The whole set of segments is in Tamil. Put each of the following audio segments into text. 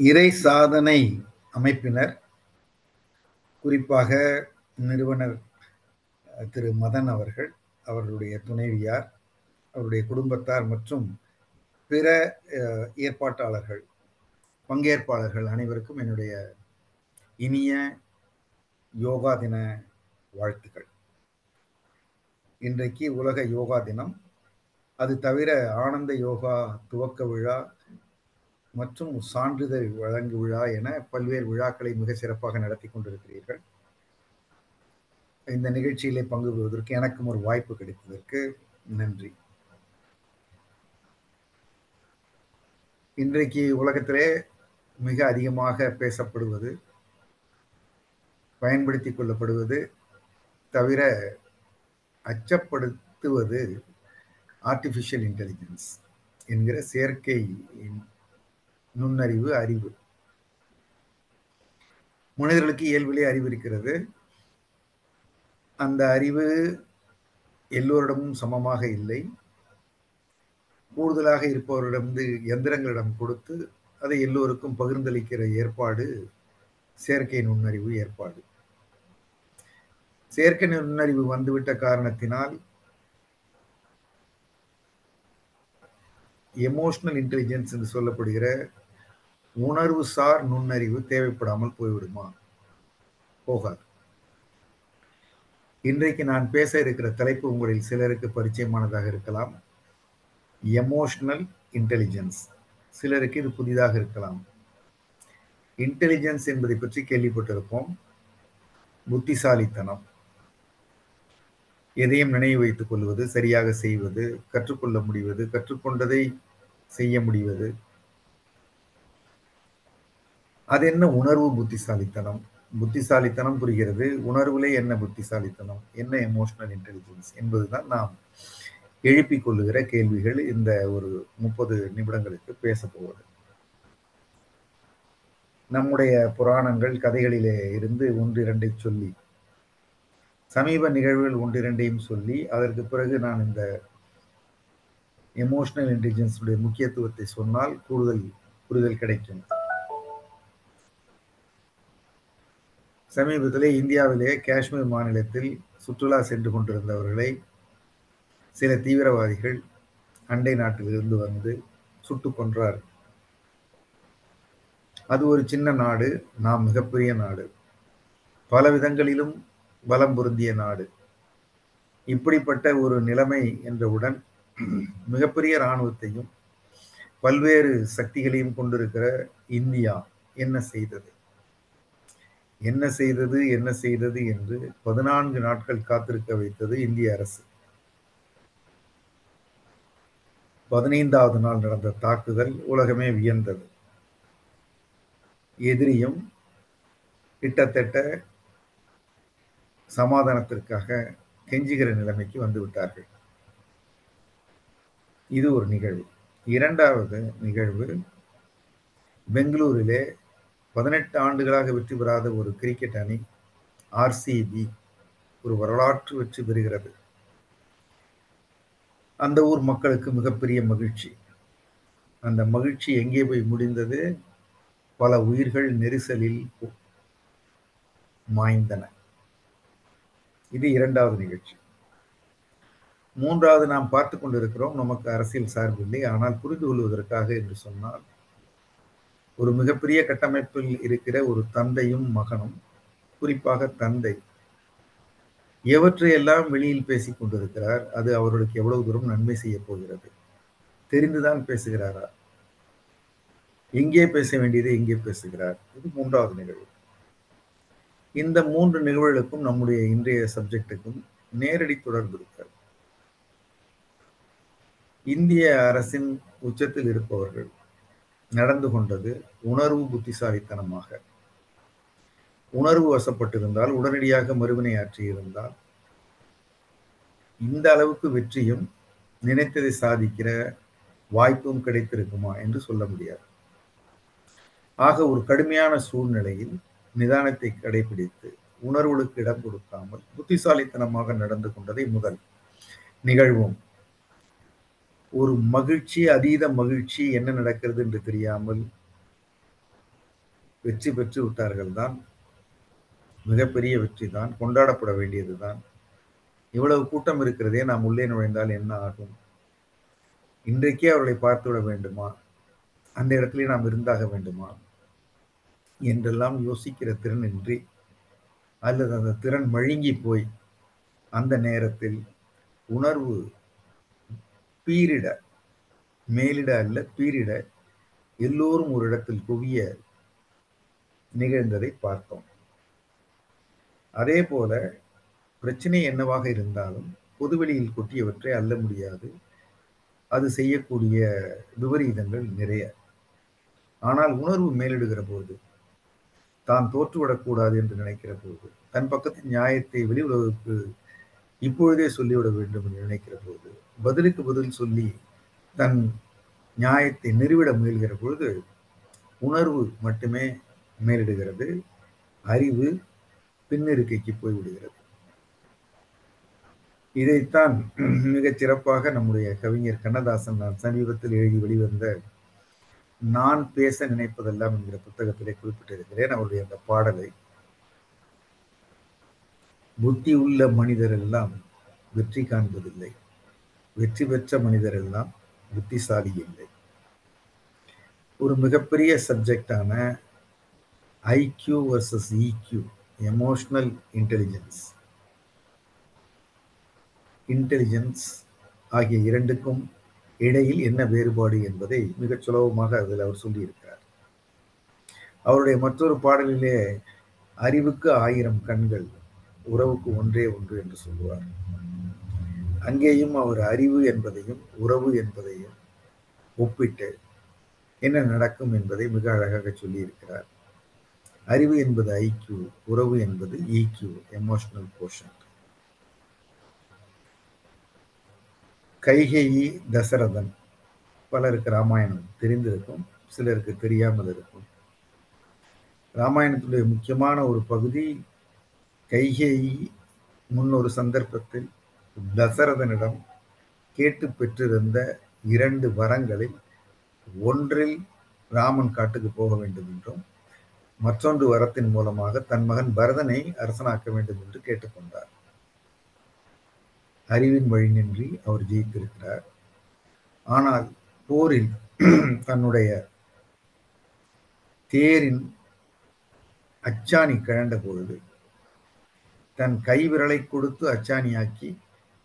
இறை சாதனை அமைப்பினர், குறிப்பாக நிறுவனர் திரு மதன் அவர்கள், அவர்களுடைய துணைவியார், அவருடைய குடும்பத்தார் மற்றும் பிற ஏற்பாட்டாளர்கள், பங்கேற்பாளர்கள் அனைவருக்கும் என்னுடைய இனிய யோகா தின வாழ்த்துக்கள். இன்றைக்கு உலக யோகா தினம். அது தவிர ஆனந்த யோகா துவக்க விழா மற்றும் சான்றிதழ் வழங்கு விழா என பல்வேறு விழாக்களை மிக சிறப்பாக நடத்தி கொண்டிருக்கிறீர்கள். இந்த நிகழ்ச்சியிலே பங்கு பெறுவதற்கு எனக்கும் ஒரு வாய்ப்பு கிடைத்ததற்கு நன்றி. இன்றைக்கு உலகத்திலே மிக அதிகமாக பேசப்படுவது, பயன்படுத்திக் கொள்ளப்படுவது தவிர அச்சப்படுத்துவது ஆர்டிஃபிஷியல் இன்டெலிஜென்ஸ் என்கிற செயற்கை நுண்ணறிவு, அறிவு. மனிதர்களுக்கு இயல்பிலே அறிவு இருக்கிறது. அந்த அறிவு எல்லோரிடமும் சமமாக இல்லை. கூடுதலாக இருப்பவரிடம் எந்திரங்களிடம் கொடுத்து அதை எல்லோருக்கும் பகிர்ந்தளிக்கிற ஏற்பாடு செயற்கை நுண்ணறிவு ஏற்பாடு. செயற்கை நுண்ணறிவு வந்துவிட்ட காரணத்தினால் எமோஷனல் இன்டெலிஜென்ஸ் என்று சொல்லப்படுகிற உணர்வு சார் நுண்ணறிவு தேவைப்படாமல் போய்விடுமா? போகாது. இன்றைக்கு நான் பேச இருக்கிற தலைப்பு உங்களில் சிலருக்கு பரிச்சயமானதாக இருக்கலாம். Emotional intelligence. சிலருக்கு இது புதிதாக இருக்கலாம். இன்டெலிஜென்ஸ் என்பதை பற்றி கேள்விப்பட்டிருப்போம். புத்திசாலித்தனம், எதையும் நினைவு வைத்துக் கொள்வது, சரியாக செய்வது, கற்றுக்கொள்ள முடிவது, கற்றுக்கொண்டதை செய்ய முடிவது. அது என்ன உணர்வு புத்திசாலித்தனம்? புத்திசாலித்தனம் புரிகிறது. உணர்வுலே என்ன புத்திசாலித்தனம், என்ன எமோஷனல் இன்டெலிஜென்ஸ் என்பதுதான் நாம் எழுப்பிக் கொள்ளுகிற கேள்விகள். இந்த ஒரு 30 நிமிடங்களுக்கு பேச போவது. நம்முடைய புராணங்கள், கதைகளிலே இருந்து ஒன்றிரண்டை சொல்லி, சமீப நிகழ்வுகள் ஒன்றிரண்டையும் சொல்லி, அதற்கு பிறகு நான் இந்த எமோஷனல் இன்டெலிஜென்ஸ் உடைய முக்கியத்துவத்தை சொன்னால் கூடுதல் புரிதல் கிடைக்கும். சமீபத்திலே இந்தியாவிலே காஷ்மீர் மாநிலத்தில் சுற்றுலா சென்று கொண்டிருந்தவர்களை சில தீவிரவாதிகள் அண்டை நாட்டிலிருந்து வந்து சுட்டுக் கொன்றார். அது ஒரு சின்ன நாடு, நாம் மிகப்பெரிய நாடு, பல விதங்களிலும் பலம் பொருந்திய நாடு. இப்படிப்பட்ட ஒரு நிலைமை என்றவுடன் மிகப்பெரிய இராணுவத்தையும் பல்வேறு சக்திகளையும் கொண்டிருக்கிற இந்தியா என்ன செய்தது, என்ன செய்தது, என்ன செய்தது என்று 14 நாட்கள் காத்திருக்க வைத்தது இந்திய அரசு. 15வது நாள் நடந்த தாக்குதல் உலகமே வியந்தது. எதிரியும் கிட்டத்தட்ட சமாதானத்திற்காக கெஞ்சுகிற நிலைமைக்கு வந்து விட்டார்கள். இது ஒரு நிகழ்வு. இரண்டாவது நிகழ்வு, பெங்களூரிலே 18 ஆண்டுகளாக வெற்றி பெறாத ஒரு கிரிக்கெட் அணி ஆர்சிபி ஒரு வரலாற்று வெற்றி பெறுகிறது. அந்த ஊர் மக்களுக்கு மிகப்பெரிய மகிழ்ச்சி. அந்த மகிழ்ச்சி எங்கே போய் முடிந்தது? பல உயிர்கள் நெரிசலில் மாய்ந்தன. இது இரண்டாவது நிகழ்ச்சி. மூன்றாவது நாம் பார்த்து கொண்டிருக்கிறோம். நமக்கு அரசியல் சார்பில்லை, ஆனால் புரிந்து கொள்வதற்காக என்று சொன்னால், ஒரு மிகப்பெரிய கட்டமைப்பில் இருக்கிற ஒரு தந்தையும் மகனும், குறிப்பாக தந்தை எவற்றையெல்லாம் வெளியில் பேசிக் கொண்டிருக்கிறார், அது அவர்களுக்கு எவ்வளவு தூரம் நன்மை செய்ய போகிறது? தெரிந்துதான் பேசுகிறாரா? எங்கே பேச வேண்டியதை எங்கே பேசுகிறார்? இது மூன்றாவது நிகழ்வு. இந்த 3 நிகழ்வுகளுக்கும் நம்முடைய இன்றைய சப்ஜெக்டுக்கும் நேரடி தொடர்பு இருக்கிறது. இந்திய அரசின் உச்சத்தில் இருப்பவர்கள் நடந்து கொண்டது உணர்வு புத்திசாலித்தனமாக. உணர்வு வசப்பட்டிருந்தால், உடனடியாக மறுவினை ஆற்றியிருந்தால், இந்த அளவுக்கு வெற்றியும் நினைத்ததை சாதிக்கிற வாய்ப்பும் கிடைத்திருக்குமா என்று சொல்ல முடியாது. ஆக ஒரு கடுமையான சூழ்நிலையில் நிதானத்தை கடைபிடித்து உணர்வுகளுக்கு இடம் கொடுக்காமல் புத்திசாலித்தனமாக நடந்து கொண்டதை முதல் நிகழ்வும், ஒரு மகிழ்ச்சி, அதீத மகிழ்ச்சி, என்ன நடக்கிறது என்று தெரியாமல் வெற்றி பெற்று விட்டார்கள் தான், மிகப்பெரிய வெற்றி தான், கொண்டாடப்பட வேண்டியதுதான். இவ்வளவு கூட்டம் இருக்கிறதே, நாம் உள்ளே நுழைந்தால் என்ன ஆகும்? இன்றைக்கே அவர்களை பார்த்துவிட வேண்டுமா? அந்த இடத்திலே நாம் இருந்தாக வேண்டுமா? என்றெல்லாம் யோசிக்கிற திறன் இன்றி, அல்லது அந்த திறன் மழுங்கி போய் அந்த நேரத்தில் உணர்வு பீரிட, மேலிட அல்ல பீரிட, எல்லோரும் ஒரு இடத்தில் குவிய நிகழ்ந்ததை பார்த்தோம். அதே போல பிரச்சனை என்னவாக இருந்தாலும் பொதுவெளியில் கொட்டியவற்றை அள்ள முடியாது. அது செய்யக்கூடிய விபரீதங்கள் நிறைய. ஆனால் உணர்வு மேலிடுகிற போது, தான் தோற்றுவிடக்கூடாது என்று நினைக்கிற போது, தன் பக்கத்தின் நியாயத்தை வெளி உலகுக்கு இப்பொழுதே சொல்லிவிட வேண்டும் என்று நினைக்கிற போது, பதிலுக்கு பதில் சொல்லி தன் நியாயத்தை நிறுவிட முயல்கிற பொழுது, உணர்வு மட்டுமே மேலிடுகிறது. அறிவு பின்னிருக்கைக்கு போய்விடுகிறது. இதைத்தான் மிகச் சிறப்பாக நம்முடைய கவிஞர் கண்ணதாசன் நான் சமீபத்தில் எழுதி வெளிவந்த நான் பேச நினைப்பதெல்லாம் என்கிற புத்தகத்திலே குறிப்பிட்டிருக்கிறேன். அவருடைய அந்த பாடலை, புத்தி உள்ள மனிதர் எல்லாம் வெற்றி காண்பதில்லை, வெற்றி பெற்ற மனிதர் எல்லாம் புத்திசாலி இல்லை. ஒரு மிகப்பெரிய சப்ஜெக்டான IQ versus EQ, emotional intelligence, intelligence ஆகிய இரண்டுக்கும் இடையில் என்ன வேறுபாடு என்பதை மிகச் சுலபமாக அதில் அவர் சொல்லியிருக்கிறார். அவருடைய மற்றொரு பாடலிலே அறிவுக்கு 1000 கண்கள், உறவுக்கு ஒன்றே ஒன்று என்று சொல்லுவார். அங்கேயும் அவர் அறிவு என்பதையும் உறவு என்பதையும் ஒப்பிட்டு என்ன நடக்கும் என்பதை மிக அழகாக சொல்லியிருக்கிறார். அறிவு என்பது ஐக்யூ, உறவு என்பது EQ, emotional quotient. Kaikeyi Dasarathan, பலருக்கு ராமாயணம் தெரிந்திருக்கும், சிலருக்கு தெரியாமல் இருக்கும். ராமாயணத்துடைய முக்கியமான ஒரு பகுதி, கைகேயி முன்னொரு சந்தர்ப்பத்தில் தசரதனிடம் கேட்டு பெற்றிருந்த 2 வரங்களில் ஒன்றில் ராமன் காட்டுக்கு போக வேண்டும் என்றும், மற்றொன்று வரத்தின் மூலமாக தன் மகன் பரதனை அரசனாக்க வேண்டும் என்று கேட்டுக்கொண்டார். அறிவின் வழி நின்றி அவர் ஜெயித்திருக்கிறார். ஆனால் போரில் தன்னுடைய தேரின் அச்சாணி கழண்ட பொழுது தன் கைவிரலை கொடுத்து அச்சாணியாக்கி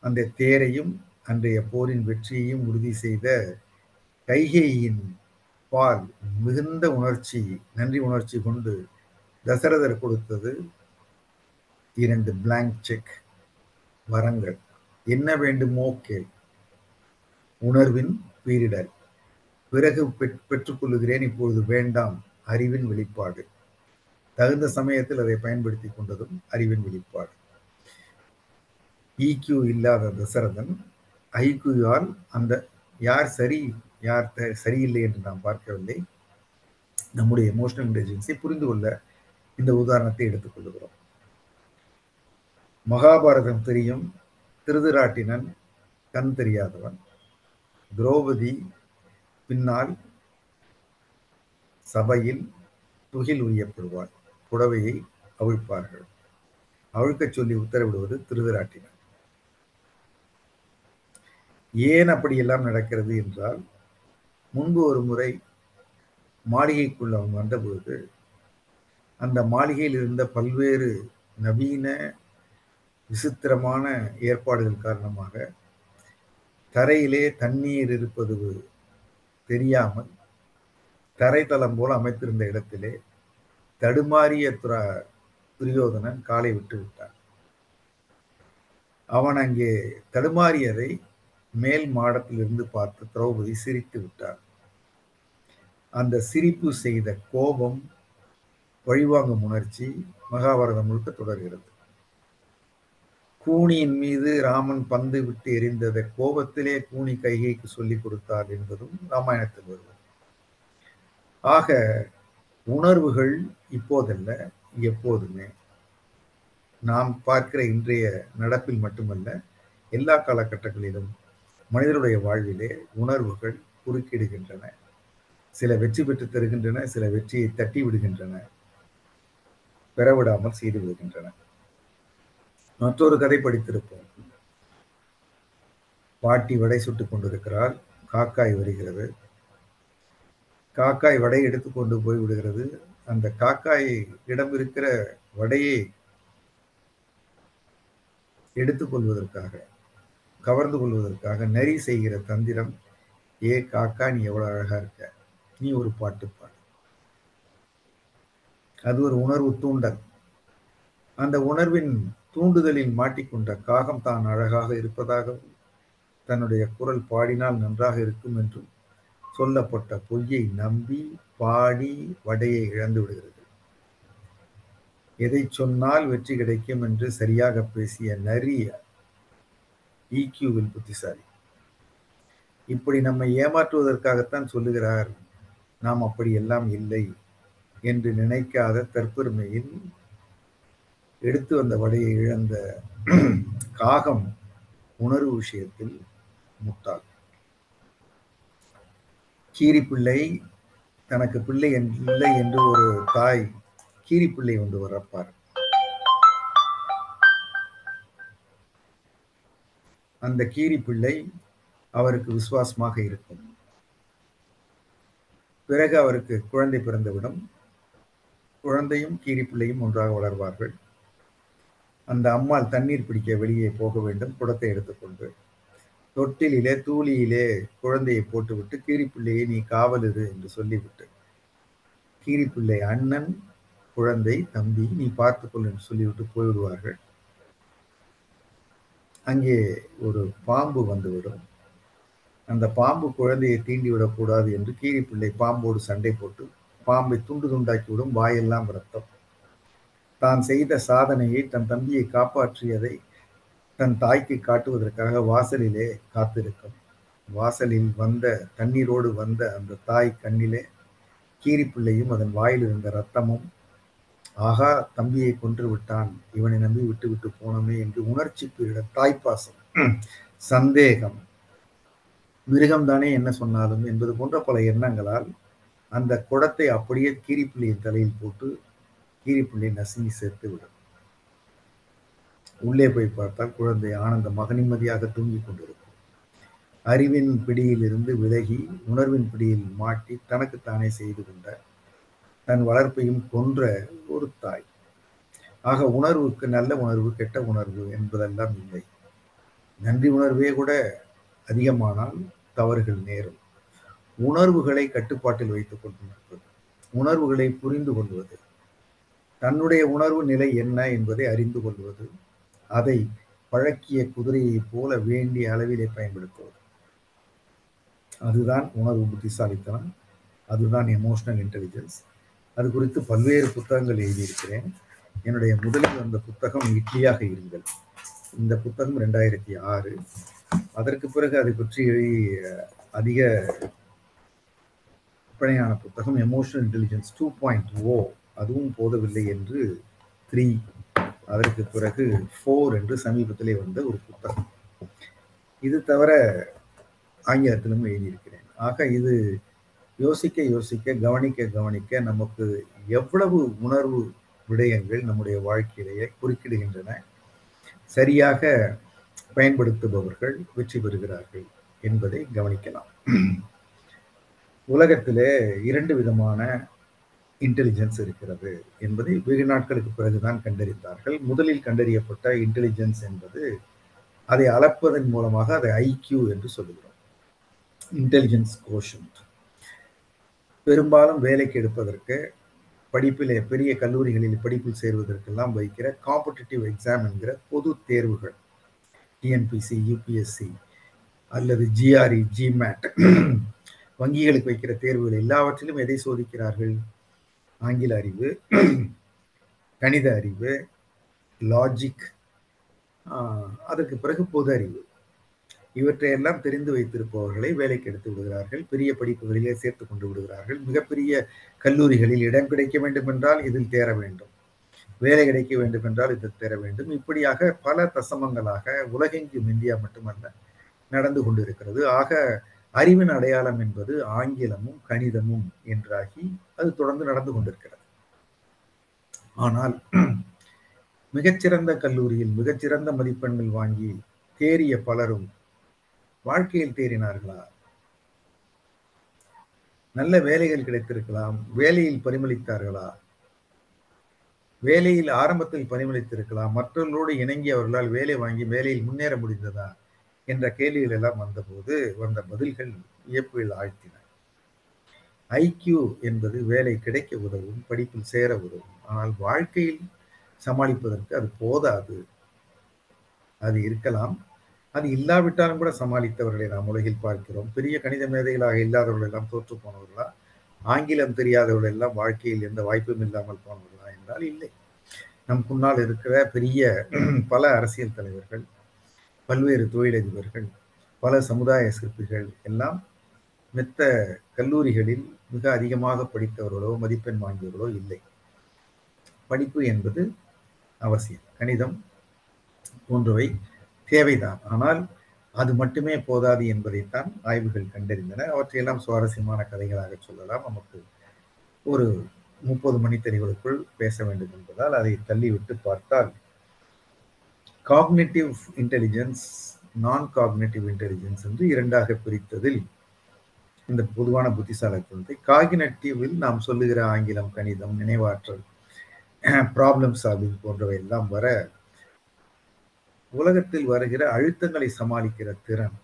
அந்த தேரையும் அன்றைய போரின் வெற்றியையும் உறுதி செய்த கைகேயின் பால் மிகுந்த உணர்ச்சி, நன்றி உணர்ச்சி கொண்டு தசரதர் கொடுத்தது 2 பிளாங்க் செக் வரங்கள். என்ன வேண்டுமோ கேள், உணர்வின் பீரிடல், பிறகு பெற்றுக்கொள்ளுகிறேன், இப்பொழுது வேண்டாம், அறிவின் வெளிப்பாடு. தகுந்த சமயத்தில் அதை பயன்படுத்தி கொண்டதும் அறிவின் வெளிப்பாடு. இக்யூ இல்லாத தசரதன் ஐக்யூவால் அந்த யார் சரி யார் சரியில்லை என்று நாம் பார்க்கவில்லை. நம்முடைய எமோஷனல் இன்டெலிஜென்ஸை புரிந்து கொள்ள இந்த உதாரணத்தை எடுத்துக் கொள்கிறோம். மகாபாரதம் தெரியும், திருதராட்டினன் கண் தெரியாதவன். திரௌபதி பின்னால் சபையில் துகில் உரியப்படுவாள், புடவையை அவிழ்ப்பார்கள். அவிழ்க்கச் சொல்லி உத்தரவிடுவது திருதராட்டினன். ஏன் அப்படியெல்லாம் நடக்கிறது என்றால், முன்பு ஒரு முறை மாளிகைக்குள் அவன் வந்தபொழுது அந்த மாளிகையில் இருந்த பல்வேறு நவீன விசித்திரமான ஏற்பாடுகள் காரணமாக தரையிலே தண்ணீர் இருப்பது தெரியாமல் தரைத்தளம் போல அமைத்திருந்த இடத்திலே தடுமாறிய துரியோதனன் காலை விட்டு விட்டான். அவன் அங்கே தடுமாறியதை மேல் மாடத்திலிருந்து பார்த்து திரௌபதி சிரித்து விட்டார். அந்த சிரிப்பு செய்த கோபம், பழிவாங்கும் உணர்ச்சி மகாபாரதம் முழுக்க தொடர்கிறது. கூனியின் மீது ராமன் பந்து விட்டு எறிந்ததை கோபத்திலே கூனி கைகைக்கு சொல்லிக் கொடுத்தார் என்பதும் ராமாயணத்தில் வருவது. ஆக உணர்வுகள் இப்போதல்ல, எப்போதுமே நாம் பார்க்கிற இன்றைய நடப்பில் மட்டுமல்ல, எல்லா காலகட்டங்களிலும் மனிதனுடைய வாழ்விலே உணர்வுகள் குறுக்கிடுகின்றன. சில வெற்றி பெற்று தருகின்றன, சில வெற்றியை தட்டி விடுகின்றன, பெறவிடாமல் செய்து விடுகின்றன. மற்றொரு கதை படித்திருப்போம். பாட்டி வடை சுட்டுக் கொண்டிருக்கிறாள். காக்காய் வருகிறது. காக்காய் வடை எடுத்து கொண்டு போய் விடுகிறது. அந்த காக்காய் இடம் இருக்கிற வடையை எடுத்துக் கொள்வதற்காக, கவர்ந்து கொள்வதற்காக நரி செய்கிற தந்திரம், ஏ காக்கா, நீ எவ்வளவு அழகா இருக்க, நீ ஒரு பாட்டு பாடு. அது ஒரு உணர்வு தூண்டல். அந்த உணர்வின் தூண்டுதலில் மாட்டிக்கொண்ட காகம் தான் அழகாக இருப்பதாகவும், தன்னுடைய குரல் பாடினால் நன்றாக இருக்கும் என்றும் சொல்லப்பட்ட பொய்யை நம்பி பாடி வடையை இழந்து விடுகிறது. எதை சொன்னால் வெற்றி கிடைக்கும் என்று சரியாக பேசிய நரி ஈக்யூவில் புத்திசாலி. இப்படி நம்மை ஏமாற்றுவதற்காகத்தான் சொல்லுகிறார், நாம் அப்படி எல்லாம் இல்லை என்று நினைக்காத தற்பெருமையில் எடுத்து வந்த வடையை இழந்த காகம் உணர்வு விஷயத்தில் முட்டாள். கீரிப்பிள்ளை தனக்கு பிள்ளை இல்லை என்று ஒரு தாய் கீரிப்பிள்ளை ஒன்று வரப்பார். அந்த கீரிப்பிள்ளை அவருக்கு விசுவாசமாக இருக்கும். பிறகு அவருக்கு குழந்தை பிறந்துவிடும். குழந்தையும் கீரிப்பிள்ளையும் ஒன்றாக வளர்வார்கள். அந்த அம்மாள் தண்ணீர் பிடிக்க வெளியே போக வேண்டும். குடத்தை எடுத்துக்கொண்டு தொட்டிலே தூளியிலே குழந்தையை போட்டுவிட்டு, கீரிப்பிள்ளையை நீ காவலிரு என்று சொல்லிவிட்டு, கீரிப்பிள்ளை அண்ணன், குழந்தை, தம்பி நீ பார்த்துக்கொள் என்று சொல்லிவிட்டு போய்விடுவார்கள். அங்கே ஒரு பாம்பு வந்துவிடும். அந்த பாம்பு குழந்தையை தீண்டிவிடக்கூடாது என்று கீரிப்பிள்ளை பாம்போடு சண்டை போட்டு பாம்பை துண்டு துண்டாக்கிவிடும். வாயெல்லாம் ரத்தம். தான் செய்த சாதனையை, தன் தம்பியை காப்பாற்றியதை தன் தாய்க்கு காட்டுவதற்காக வாசலிலே காத்திருக்கும். வாசலில் வந்த தண்ணீரோடு வந்த அந்த தாய் கண்ணிலே கீரிப்பிள்ளையும் அதன் வாயில் இருந்த ரத்தமும், ஆகா தம்பியை கொன்று விட்டான், இவனை நம்பி விட்டு விட்டு போனோமே என்று உணர்ச்சி பீரிட தாய்ப்பாசம், சந்தேகம், மிருகம்தானே என்ன சொன்னாலும் என்பது போன்ற பல எண்ணங்களால் அந்த குடத்தை அப்படியே கீரிப்பிள்ளையின் தலையில் போட்டு கீரிப்பிள்ளை நசுங்கி சேர்த்து விடும். உள்ளே போய் பார்த்தால் குழந்தை ஆனந்தமாக நிம்மதியாக தூங்கிக் கொண்டிருக்கும். அறிவின் பிடியில் இருந்து விலகி உணர்வின் பிடியில் மாட்டி தனக்குத்தானே செய்து கொண்ட, தன் வளர்ப்பையும் கொன்ற ஒரு தாய். ஆக உணர்வுக்கு நல்ல உணர்வு, கெட்ட உணர்வு என்பதெல்லாம் இல்லை. நன்றி உணர்வே கூட அதிகமானால் தவறுகள் நேரும். உணர்வுகளை கட்டுப்பாட்டில் வைத்துக் கொண்டிருப்பது, உணர்வுகளை புரிந்து கொள்வது, தன்னுடைய உணர்வு நிலை என்ன என்பதை அறிந்து கொள்வது, அதை பழக்கிய குதிரையைப் போல வேண்டிய அளவிலே பயன்படுத்துவது, அதுதான் உணர்வு புத்திசாலித்தனம், அதுதான் எமோஷனல் இன்டெலிஜென்ஸ். அது குறித்து பல்வேறு புத்தகங்கள் எழுதியிருக்கிறேன். என்னுடைய முதலில் வந்த புத்தகம் இட்லியாக இருங்கள். இந்த புத்தகம் 2006. அதற்கு பிறகு அதை பற்றி அதிக விற்பனையான புத்தகம் எமோஷனல் இன்டெலிஜென்ஸ் 2.0. அதுவும் போதவில்லை என்று 3, அதற்கு பிறகு 4 என்று சமீபத்திலே வந்த ஒரு புத்தகம். இது தவிர ஆங்கிலத்திலும் எழுதியிருக்கிறேன். ஆக இது யோசிக்க யோசிக்க, கவனிக்க கவனிக்க நமக்கு எவ்வளவு உணர்வு விடயங்கள் நம்முடைய வாழ்க்கையிலேயே குறுக்கிடுகின்றன. சரியாக பயன்படுத்துபவர்கள் வெற்றி பெறுகிறார்கள் என்பதை கவனிக்கலாம். உலகத்திலே 2 விதமான இன்டெலிஜென்ஸ் இருக்கிறது என்பதை வெகு நாட்களுக்கு பிறகுதான் கண்டறிந்தார்கள். முதலில் கண்டறியப்பட்ட இன்டெலிஜென்ஸ் என்பது, அதை அளப்பதன் மூலமாக அதை ஐக்யூ என்று சொல்லுகிறோம், இன்டெலிஜென்ஸ் கோஷன்ட். பெரும்பாலும் வேலைக்கு எடுப்பதற்கு, படிப்பிலே பெரிய கல்லூரிகளில் படிப்பில் சேர்வதற்கெல்லாம் வைக்கிற காம்படிட்டிவ் எக்ஸாம் என்கிற பொது தேர்வுகள், டிஎன்பிசி, யூபிஎஸ்சி அல்லது ஜிஆர்இ, ஜிமேட், வங்கிகளுக்கு வைக்கிற தேர்வுகள் எல்லாவற்றிலும் எதை சோதிக்கிறார்கள்? ஆங்கில அறிவு, கணித அறிவு, லாஜிக், அதற்கு பிறகு பொது அறிவு. இவற்றையெல்லாம் தெரிந்து வைத்திருப்பவர்களை வேலைக்கு எடுத்து விடுகிறார்கள். பெரிய படிப்புகளிலே சேர்த்து கொண்டு விடுகிறார்கள். மிகப்பெரிய கல்லூரிகளில் இடம் கிடைக்க வேண்டும் என்றால் இதில் தேர வேண்டும், வேலை கிடைக்க வேண்டும் என்றால் இதில் தேர வேண்டும். இப்படியாக பல தசமங்களாக உலகெங்கும், இந்தியா மட்டுமல்ல, நடந்து கொண்டிருக்கிறது. ஆக அறிவின் அடையாளம் என்பது ஆங்கிலமும் கணிதமும் என்றாகி அது தொடர்ந்து நடந்து கொண்டிருக்கிறது. ஆனால் மிகச்சிறந்த கல்லூரியில் மிகச்சிறந்த மதிப்பெண்கள் வாங்கி தேறிய பலரும் வாழ்க்கையில் தேறினார்களா? நல்ல வேலைகள் கிடைத்திருக்கலாம், வேலையில் பரிமளித்தார்களா? வேலையில் ஆரம்பத்தில் பரிமளித்திருக்கலாம், மற்றவர்களோடு இணங்கி அவர்களால் வேலை வாங்கி வேலையில் முன்னேற முடிந்ததா என்ற கேள்விகள் எல்லாம் வந்தபோது வந்த பதில்கள் வியப்பில் ஆழ்த்தின. ஐக்யூ என்பது வேலை கிடைக்க உதவும், படிப்பில் சேர உதவும். ஆனால் வாழ்க்கையில் சமாளிப்பதற்கு அது போதாது. அது இருக்கலாம், அது இல்லாவிட்டாலும் கூட சமாளித்தவர்களை நாம் உலகில் பார்க்கிறோம். பெரிய கணித மேதைகளாக இல்லாதவர்கள் எல்லாம் தோற்று போனவர்களா? ஆங்கிலம் தெரியாதவர்கள் எல்லாம் வாழ்க்கையில் எந்த வாய்ப்பும் இல்லாமல் போனவர்களா என்றால் இல்லை. நம் முன்னால் இருக்கிற பெரிய பல அரசியல் தலைவர்கள், பல்வேறு தொழிலதிபர்கள், பல சமுதாய சிற்பிகள் எல்லாம் மெத்த கல்லூரிகளில் மிக அதிகமாக படித்தவர்களோ மதிப்பெண் வாங்கியவர்களோ இல்லை. படிப்பு என்பது அவசியம், கணிதம் போன்றவை தேவைதான். ஆனால் அது மட்டுமே போதாது என்பதைத்தான் ஆய்வுகள் கண்டறிந்தன. அவற்றையெல்லாம் சுவாரஸ்யமான கதைகளாக சொல்லலாம். நமக்கு ஒரு 30 மணித்தறிகளுக்குள் பேச வேண்டும் என்பதால் அதை தள்ளிவிட்டு பார்த்தால், காக்னிட்டிவ் இன்டெலிஜென்ஸ், நான் காக்னிட்டிவ் இன்டெலிஜென்ஸ் என்று இரண்டாக பிரித்ததில் இந்த பொதுவான புத்திசாலித்தனத்தை, காகினட்டிவில் நாம் சொல்லுகிற ஆங்கிலம், கணிதம், நினைவாற்றல், ப்ராப்ளம் சால்விங் போன்றவை எல்லாம் வர, உலகத்தில் வருகிற அழுத்தங்களை சமாளிக்கிற திறன்,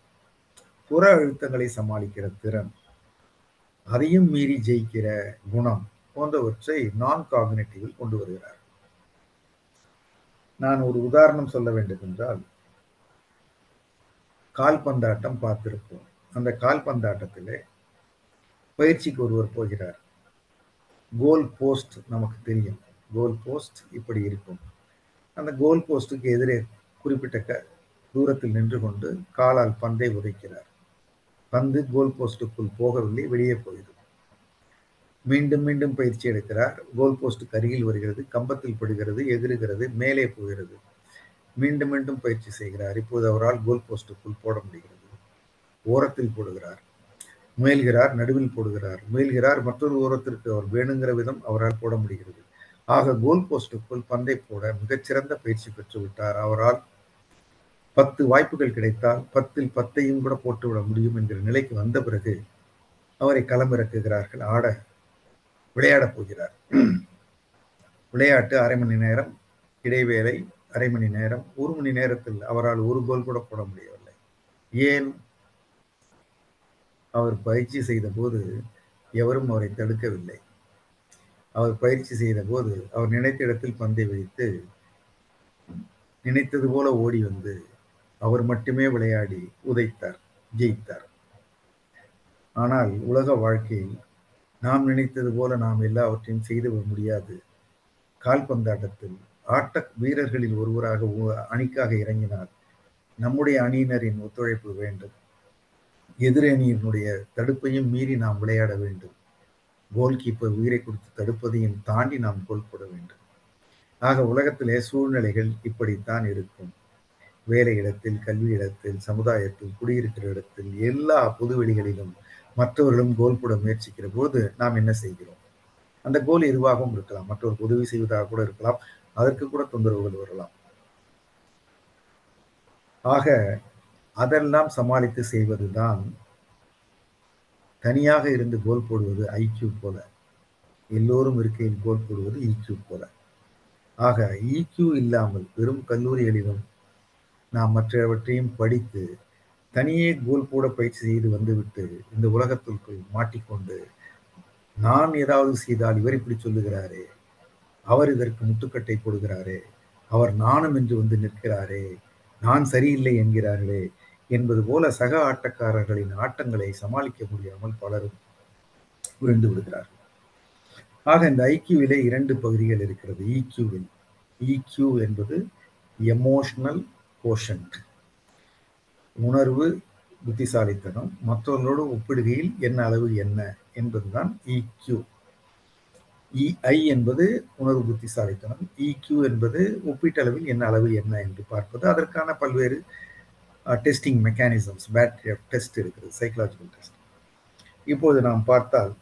புற அழுத்தங்களை சமாளிக்கிற திறன், அதையும் மீறி ஜெயிக்கிற குணம் போன்றவற்றை நான் காக்னிட்டிவில் கொண்டு வருகிறார். நான் ஒரு உதாரணம் சொல்ல வேண்டும் என்றால், கால்பந்தாட்டம் பார்த்திருப்போம். அந்த கால்பந்தாட்டத்திலே பயிற்சிக்கு ஒருவர் போகிறார். கோல் போஸ்ட் நமக்கு தெரியும். கோல் போஸ்ட் இப்படி இருக்கும். அந்த கோல் போஸ்டுக்கு எதிரே குறிப்பிட்ட தூரத்தில் நின்று கொண்டு காலால் பந்தை உதைக்கிறார். பந்து கோல் போஸ்டுக்குள் போகவில்லை, வெளியே போகிறது. மீண்டும் மீண்டும் பயிற்சி எடுக்கிறார். கோல் போஸ்டுக்கு அருகில் வருகிறது, கம்பத்தில் படுகிறது, எகிறுகிறது, மேலே போகிறது. மீண்டும் மீண்டும் பயிற்சி செய்கிறார். இப்போது அவரால் கோல் போஸ்டுக்குள் போட முடிகிறது. ஓரத்தில் போடுகிறார், முயல்கிறார், நடுவில் போடுகிறார், முயல்கிறார், மற்றொரு ஓரத்திற்கு அவர் வேணுங்கிற விதம் அவரால் போட முடிகிறது. ஆக கோல் போஸ்டுக்குள் பந்தை போட மிகச்சிறந்த பயிற்சி பெற்று விட்டார். அவரால் 10 வாய்ப்புகள் கிடைத்தால் 10ல் 10ஐயும் கூட போட்டுவிட முடியும் என்கிற நிலைக்கு வந்த பிறகு அவரை களமிறக்குகிறார்கள். விளையாடப் போகிறார். விளையாட்டு அரை மணி நேரம், இடைவேளை அரை மணி நேரம், 1 மணி நேரத்தில் அவரால் ஒரு கோல் கூட போட முடியவில்லை. ஏன்? அவர் பயிற்சி செய்த போது எவரும் அவரை தடுக்கவில்லை. அவர் பயிற்சி செய்த போது அவர் நினைத்த இடத்தில் பந்தை வைத்து நினைத்தது போல ஓடி வந்து அவர் மட்டுமே விளையாடி உதைத்தார், ஜெயித்தார். ஆனால் உலக வாழ்க்கையில் நாம் நினைத்தது போல நாம் எல்லாவற்றையும் செய்து முடியாது. கால்பந்தாட்டத்தில் ஆட்ட வீரர்களில் ஒருவராக அணிக்காக இறங்கினால் நம்முடைய அணியினரின் ஒத்துழைப்பு வேண்டும். எதிரணியினுடைய தடுப்பையும் மீறி நாம் விளையாட வேண்டும். கோல் கீப்பர் உயிரை கொடுத்து தடுப்பதையும் தாண்டி நாம் கோல் போட வேண்டும். ஆக உலகத்திலே சூழ்நிலைகள் இப்படித்தான் இருக்கும். வேலை இடத்தில், கல்வி இடத்தில், சமுதாயத்தில், குடியிருக்கிற இடத்தில், எல்லா பொதுவெளிகளிலும் மற்றவர்களும் கோல் போட முயற்சிக்கிற போது நாம் என்ன செய்கிறோம்? அந்த கோல் எதுவாகவும் இருக்கலாம், மற்றவருக்கு உதவி செய்வதாக கூட இருக்கலாம், அதற்கு கூட தொந்தரவுகள் வரலாம். ஆக அதெல்லாம் சமாளித்து செய்வதுதான். தனியாக இருந்து கோல் போடுவது ஐக்யூ போல, எல்லோரும் இருக்கையில் கோல் போடுவது ஈக்யூ போல. ஆக ஈக்யூ இல்லாமல் வெறும் கல்லூரிகளிலும் நாம் மற்றவற்றையும் படித்து தனியே கோல் போட பயிற்சி செய்து வந்துவிட்டு இந்த உலகத்திற்குள் மாட்டிக்கொண்டு, நான் ஏதாவது செய்தால் இவர் இப்படி சொல்லுகிறாரே, அவர் இதற்கு முட்டுக்கட்டை போடுகிறாரே, அவர் நானும் என்று வந்து நிற்கிறாரே, நான் சரியில்லை என்கிறார்களே என்பது போல சக ஆட்டக்காரர்களின் ஆட்டங்களை சமாளிக்க முடியாமல் பலரும் புரிந்து விடுகிறார்கள். ஆக இந்த ஐக்யூவிலே 2 பகுதிகள் இருக்கிறது. இக்யூவில் இக்யூ என்பது எமோஷனல் கோஷன்ட், உணர்வு புத்திசாலித்தனம், மற்றவர்களோடு ஒப்பிடுகையில் என்ன அளவு என்ன என்பதுதான் இக்யூ. இஐ என்பது உணர்வு புத்திசாலித்தனம், இக்யூ என்பது ஒப்பீட்டளவில் என்ன அளவு என்ன என்று பார்ப்பது. அதற்கான பல்வேறு டெஸ்டிங் மெக்கானிசம்ஸ், பேட்டரி டெஸ்ட் இருக்குது, சைக்கலாஜிக்கல் டெஸ்ட். இப்போது நாம் பார்த்தால்